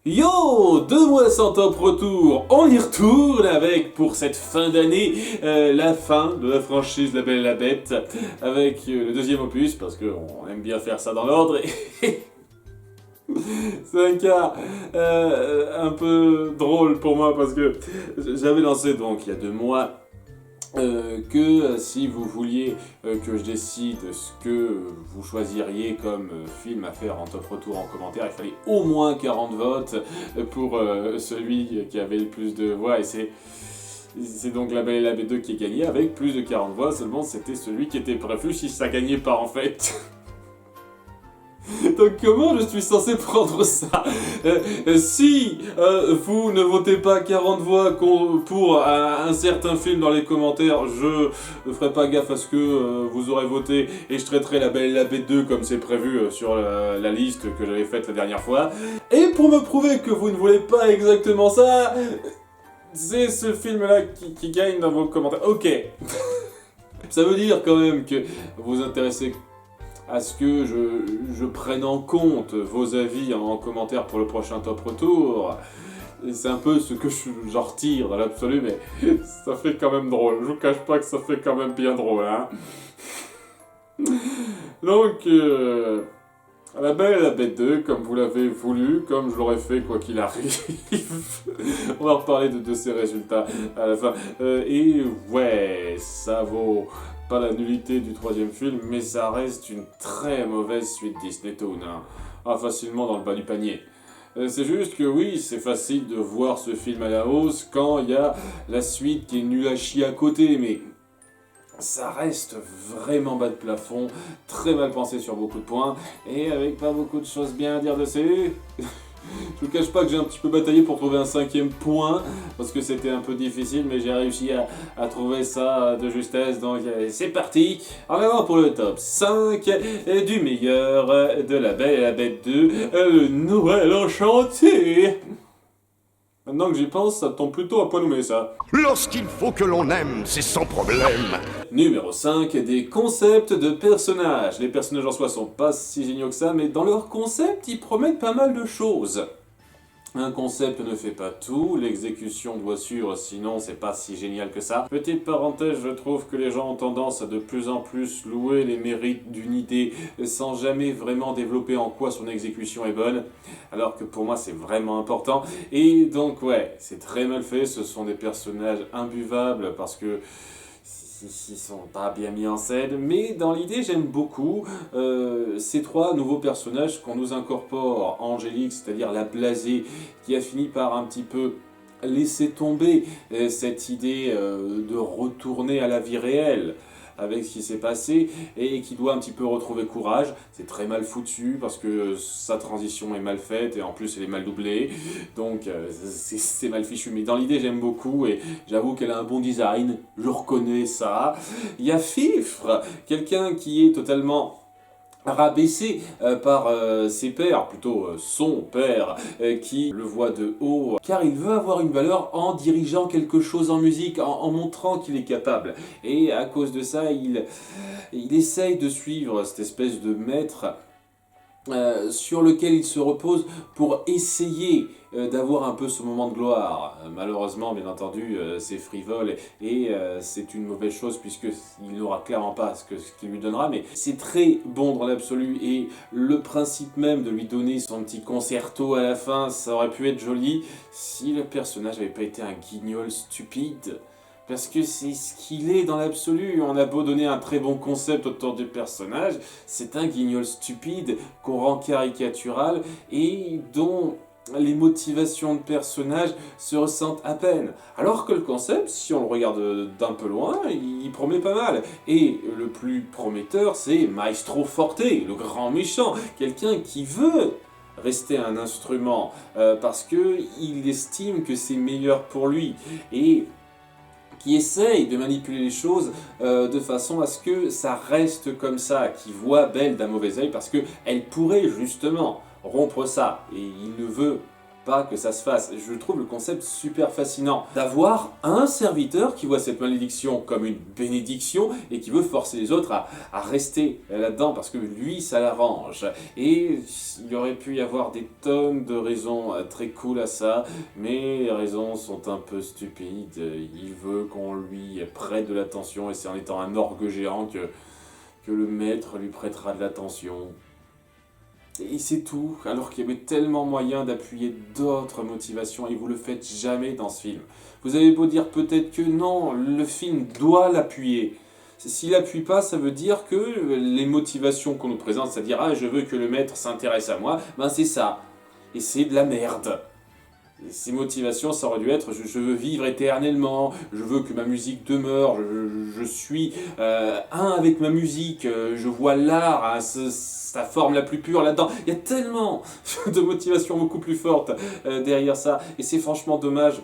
Yo, 2 mois sans top retour, on y retourne avec, pour cette fin d'année, la fin de la franchise La Belle et la Bête, avec le deuxième opus, parce qu'on aime bien faire ça dans l'ordre, et c'est un cas un peu drôle pour moi, parce que j'avais lancé donc il y a 2 mois, que si vous vouliez que je décide ce que vous choisiriez comme film à faire en top retour en commentaire, il fallait au moins 40 votes pour celui qui avait le plus de voix, et c'est donc La Belle et la Bête 2 qui est gagné avec plus de 40 voix, seulement c'était celui qui était prévu si ça gagnait pas en fait. Donc comment je suis censé prendre ça? Si vous ne votez pas 40 voix pour un certain film dans les commentaires, je ne ferai pas gaffe à ce que vous aurez voté et je traiterai La Belle et la Bête 2 comme c'est prévu sur la liste que j'avais faite la dernière fois. Et pour me prouver que vous ne voulez pas exactement ça, c'est ce film-là qui gagne dans vos commentaires. Ok. Ça veut dire quand même que vous vous intéressez à ce que je prenne en compte vos avis en commentaire pour le prochain top retour. C'est un peu ce que j'en retire dans l'absolu, mais ça fait quand même drôle. Je vous cache pas que ça fait quand même bien drôle, hein. Donc, La Belle et la Bête 2, comme vous l'avez voulu, comme je l'aurais fait quoi qu'il arrive. On va reparler de ces résultats à la fin. Et ouais, ça vaut pas la nullité du troisième film, mais ça reste une très mauvaise suite Disney Toon, hein. Ah, facilement dans le bas du panier. C'est juste que oui, c'est facile de voir ce film à la hausse quand il y a la suite qui est nulle à chier à côté, mais ça reste vraiment bas de plafond, très mal pensé sur beaucoup de points, et avec pas beaucoup de choses bien à dire dessus. Je vous cache pas que j'ai un petit peu bataillé pour trouver un 5e point, parce que c'était un peu difficile, mais j'ai réussi à trouver ça de justesse, donc c'est parti. En avant pour le top 5 du meilleur de La Belle et la Bête 2, le Noël enchanté. Maintenant que j'y pense, ça tombe plutôt à point nommé ça. Lorsqu'il faut que l'on aime, c'est sans problème. Numéro 5, des concepts de personnages. Les personnages en soi sont pas si géniaux que ça, mais dans leur concept, ils promettent pas mal de choses. Un concept ne fait pas tout, l'exécution doit suivre, sinon c'est pas si génial que ça. Petite parenthèse, je trouve que les gens ont tendance à de plus en plus louer les mérites d'une idée sans jamais vraiment développer en quoi son exécution est bonne, alors que pour moi c'est vraiment important. Et donc ouais, c'est très mal fait, ce sont des personnages imbuvables parce que ils sont pas bien mis en scène, mais dans l'idée j'aime beaucoup ces 3 nouveaux personnages qu'on nous incorpore. Angélique, c'est-à-dire la blasée, qui a fini par un petit peu laisser tomber cette idée de retourner à la vie réelle avec ce qui s'est passé, et qui doit un petit peu retrouver courage. C'est très mal foutu parce que sa transition est mal faite et en plus elle est mal doublée, donc c'est mal fichu, mais dans l'idée j'aime beaucoup et j'avoue qu'elle a un bon design, je reconnais ça. Il y a Fifre, quelqu'un qui est totalement rabaissé par ses pairs, plutôt son père, qui le voit de haut, car il veut avoir une valeur en dirigeant quelque chose en musique, en montrant qu'il est capable. Et à cause de ça, il essaye de suivre cette espèce de maître sur lequel il se repose pour essayer d'avoir un peu ce moment de gloire. Malheureusement, bien entendu, c'est frivole et c'est une mauvaise chose puisqu'il n'aura clairement pas ce qu'il lui donnera, mais c'est très bon dans l'absolu, et le principe même de lui donner son petit concerto à la fin, ça aurait pu être joli si le personnage n'avait pas été un guignol stupide. Parce que c'est ce qu'il est dans l'absolu. On a beau donner un très bon concept autour du personnage, c'est un guignol stupide qu'on rend caricatural et dont les motivations de personnage se ressentent à peine. Alors que le concept, si on le regarde d'un peu loin, il promet pas mal. Et le plus prometteur, c'est Maestro Forte, le grand méchant. Quelqu'un qui veut rester un instrument parce qu'il estime que c'est meilleur pour lui. Et qui essaye de manipuler les choses de façon à ce que ça reste comme ça, qui voit Belle d'un mauvais œil parce qu'elle pourrait justement rompre ça, et il ne veut pas que ça se fasse. Je trouve le concept super fascinant d'avoir un serviteur qui voit cette malédiction comme une bénédiction et qui veut forcer les autres à rester là-dedans parce que lui ça l'arrange. Et il aurait pu y avoir des tonnes de raisons très cool à ça, mais les raisons sont un peu stupides. Il veut qu'on lui prête de l'attention et c'est en étant un orgue géant que le maître lui prêtera de l'attention. Et c'est tout, alors qu'il y avait tellement moyen d'appuyer d'autres motivations et vous le faites jamais dans ce film. Vous avez beau dire peut-être que non, le film doit l'appuyer. S'il l'appuie pas, ça veut dire que les motivations qu'on nous présente, c'est-à-dire « Ah, je veux que le maître s'intéresse à moi », ben c'est ça. Et c'est de la merde. Ces motivations, ça aurait dû être je veux vivre éternellement, je veux que ma musique demeure, je suis un avec ma musique, je vois l'art à sa forme la plus pure là-dedans. Il y a tellement de motivations beaucoup plus fortes derrière ça, et c'est franchement dommage.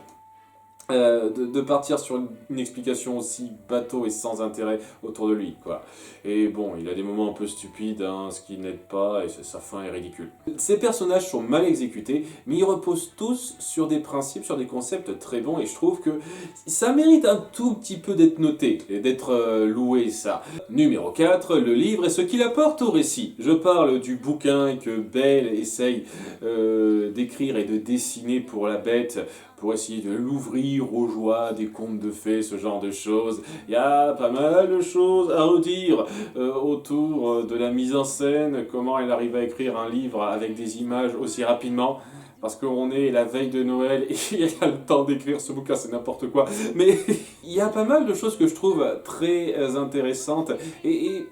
De partir sur une explication aussi bateau et sans intérêt autour de lui, quoi. Et bon, il a des moments un peu stupides, hein, ce qui n'aide pas, et sa fin est ridicule. Ces personnages sont mal exécutés, mais ils reposent tous sur des principes, sur des concepts très bons, et je trouve que ça mérite un tout petit peu d'être noté, et d'être loué, ça. Numéro 4, le livre et ce qu'il apporte au récit. Je parle du bouquin que Belle essaye d'écrire et de dessiner pour la Bête, pour essayer de l'ouvrir aux joies des contes de fées, ce genre de choses. Il y a pas mal de choses à redire autour de la mise en scène, comment elle arrive à écrire un livre avec des images aussi rapidement. Parce qu'on est la veille de Noël et il y a le temps d'écrire ce bouquin, c'est n'importe quoi. Mais il y a pas mal de choses que je trouve très intéressantes et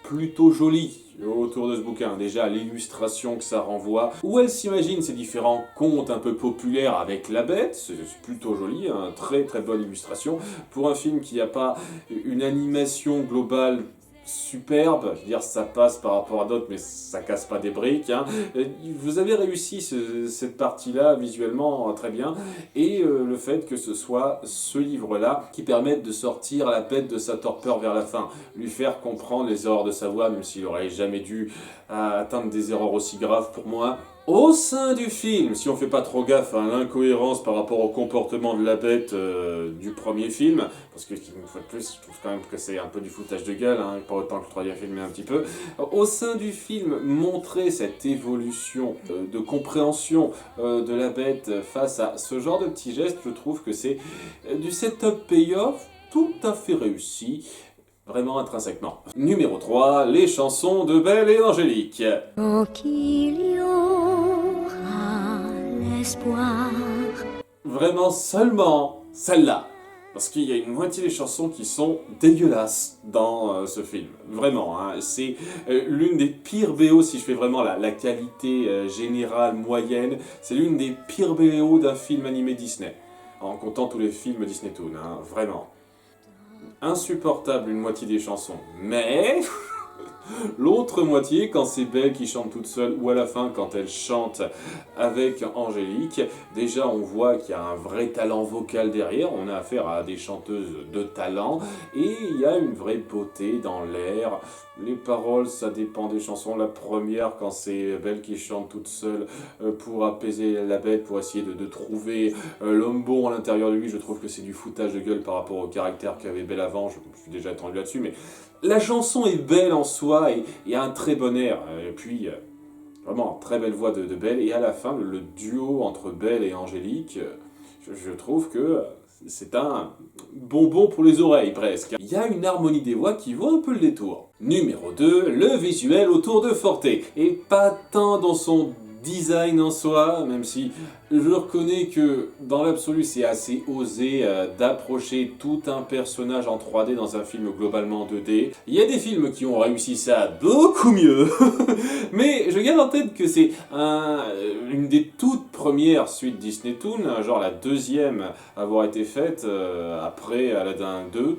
plutôt jolies autour de ce bouquin. Déjà, l'illustration que ça renvoie, où elle s'imagine ces différents contes un peu populaires avec la Bête, c'est plutôt joli, hein, très très bonne illustration. Pour un film qui n'a pas une animation globale superbe, je veux dire ça passe par rapport à d'autres mais ça casse pas des briques, hein. Vous avez réussi cette partie là visuellement très bien et le fait que ce soit ce livre là qui permette de sortir la Bête de sa torpeur vers la fin, lui faire comprendre les erreurs de sa voix même s'il aurait jamais dû atteindre des erreurs aussi graves pour moi. Au sein du film, si on fait pas trop gaffe à l'incohérence par rapport au comportement de la Bête du premier film, parce que une fois de plus, je trouve quand même que c'est un peu du foutage de gueule, hein, pas autant que le troisième film, mais un petit peu. Au sein du film, montrer cette évolution de compréhension de la Bête face à ce genre de petits gestes, je trouve que c'est du setup payoff tout à fait réussi. Vraiment intrinsèquement. Numéro 3, les chansons de Belle et Angélique. Oh, qu'il y aura l'espoir. Vraiment seulement celle-là. Parce qu'il y a une moitié des chansons qui sont dégueulasses dans ce film. Vraiment, hein. C'est l'une des pires BO, si je fais vraiment la qualité générale, moyenne, c'est l'une des pires BO d'un film animé Disney. En comptant tous les films Disney Toon, hein, vraiment. Insupportable une moitié des chansons, mais l'autre moitié, quand c'est Belle qui chante toute seule, ou à la fin quand elle chante avec Angélique, déjà on voit qu'il y a un vrai talent vocal derrière, on a affaire à des chanteuses de talent, et il y a une vraie beauté dans l'air. Les paroles, ça dépend des chansons. La première, quand c'est Belle qui chante toute seule pour apaiser la Bête, pour essayer de trouver l'homme bon à l'intérieur de lui, je trouve que c'est du foutage de gueule par rapport au caractère qu'avait Belle avant, je suis déjà attendu là-dessus, mais la chanson est belle en soi et a un très bon air. Et puis, vraiment, très belle voix de Belle. Et à la fin, le duo entre Belle et Angélique, je trouve que c'est un bonbon pour les oreilles, presque. Il y a une harmonie des voix qui vaut un peu le détour. Numéro 2, le visuel autour de Forte. Et pas tant dans son design en soi, même si je reconnais que dans l'absolu c'est assez osé d'approcher tout un personnage en 3D dans un film globalement 2D. Il y a des films qui ont réussi ça beaucoup mieux, mais je garde en tête que c'est une des toutes premières suites Disney Toon, genre la deuxième à avoir été faite après Aladdin 2.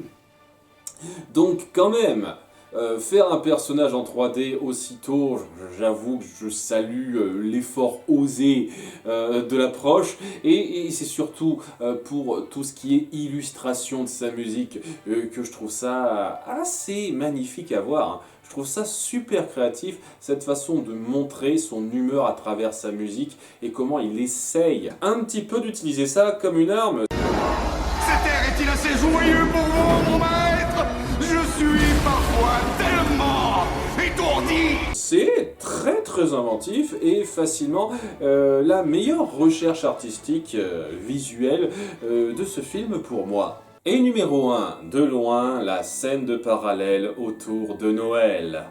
Donc quand même, faire un personnage en 3D aussitôt, j'avoue que je salue l'effort osé de l'approche, et c'est surtout pour tout ce qui est illustration de sa musique que je trouve ça assez magnifique à voir. Je trouve ça super créatif, cette façon de montrer son humeur à travers sa musique et comment il essaye un petit peu d'utiliser ça comme une arme. Cet air est-il assez joyeux pour vous, mon maître? Je suis parfois tellement étourdi. C'est très inventif et facilement la meilleure recherche artistique visuelle de ce film pour moi. Et numéro 1, de loin, la scène de parallèle autour de Noël.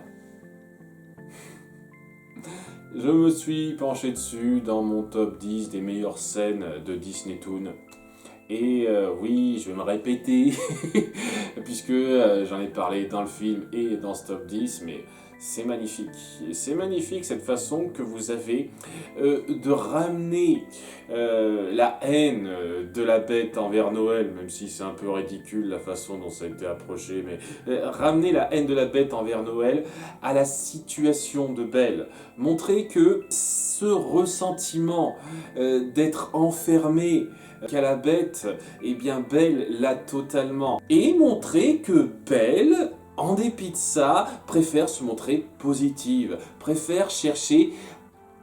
Je me suis penché dessus dans mon top 10 des meilleures scènes de Disney Toon. Et oui, je vais me répéter, puisque j'en ai parlé dans le film et dans ce top 10, mais c'est magnifique. Et c'est magnifique cette façon que vous avez de ramener la haine de la bête envers Noël, même si c'est un peu ridicule la façon dont ça a été approché, mais ramener la haine de la bête envers Noël à la situation de Belle. Montrer que ce ressentiment d'être enfermé qu'à la bête, eh bien Belle l'a totalement. Et montrer que Belle, en dépit de ça, préfère se montrer positive, préfère chercher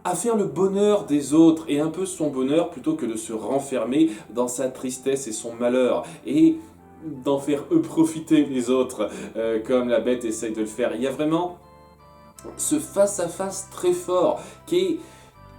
à faire le bonheur des autres et un peu son bonheur plutôt que de se renfermer dans sa tristesse et son malheur. Et d'en faire profiter les autres, comme la bête essaye de le faire. Il y a vraiment ce face-à-face très fort qui est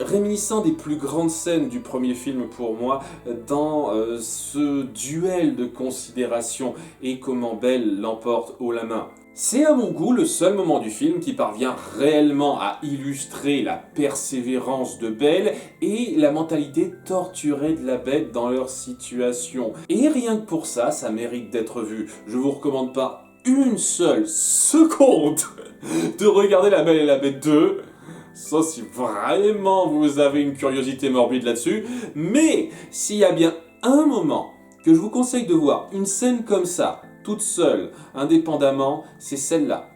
réminiscent des plus grandes scènes du premier film pour moi, dans ce duel de considération et comment Belle l'emporte haut la main. C'est à mon goût le seul moment du film qui parvient réellement à illustrer la persévérance de Belle et la mentalité torturée de la bête dans leur situation. Et rien que pour ça, ça mérite d'être vu. Je vous recommande pas une seule seconde de regarder La Belle et la Bête 2, sauf si vraiment vous avez une curiosité morbide là-dessus, mais s'il y a bien un moment que je vous conseille de voir, une scène comme ça, toute seule, indépendamment, c'est celle-là.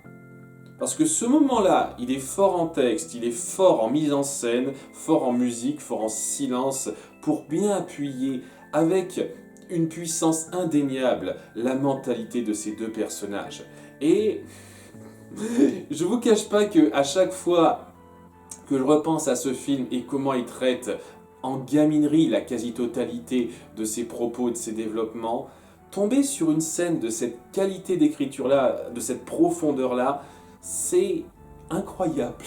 Parce que ce moment-là, il est fort en texte, il est fort en mise en scène, fort en musique, fort en silence, pour bien appuyer avec une puissance indéniable la mentalité de ces deux personnages. Et je vous cache pas que à chaque fois que je repense à ce film et comment il traite en gaminerie la quasi-totalité de ses propos et de ses développements, tomber sur une scène de cette qualité d'écriture-là, de cette profondeur-là, c'est incroyable.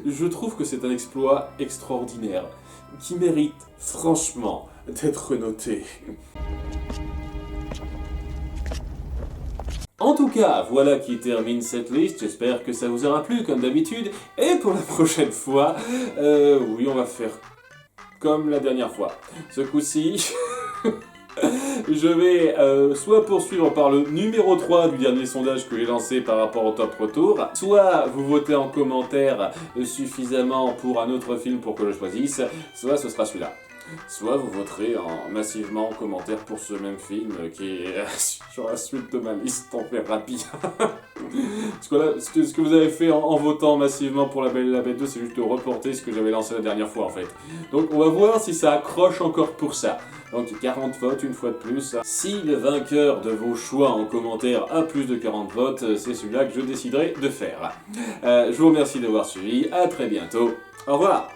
Je trouve que c'est un exploit extraordinaire qui mérite franchement d'être noté. En tout cas, voilà qui termine cette liste, j'espère que ça vous aura plu comme d'habitude, et pour la prochaine fois, oui on va faire comme la dernière fois. Ce coup-ci, je vais soit poursuivre par le numéro 3 du dernier sondage que j'ai lancé par rapport au top retour, soit vous votez en commentaire suffisamment pour un autre film pour que je choisisse, soit ce sera celui-là. Soit vous voterez massivement en commentaire pour ce même film qui est sur la suite de ma liste, on verra bien. Parce que là, ce que vous avez fait en votant massivement pour La Belle et la Bête 2, c'est juste de reporter ce que j'avais lancé la dernière fois en fait. Donc on va voir si ça accroche encore pour ça. Donc 40 votes une fois de plus. Si le vainqueur de vos choix en commentaire a plus de 40 votes, c'est celui-là que je déciderai de faire. Je vous remercie d'avoir suivi, à très bientôt, au revoir.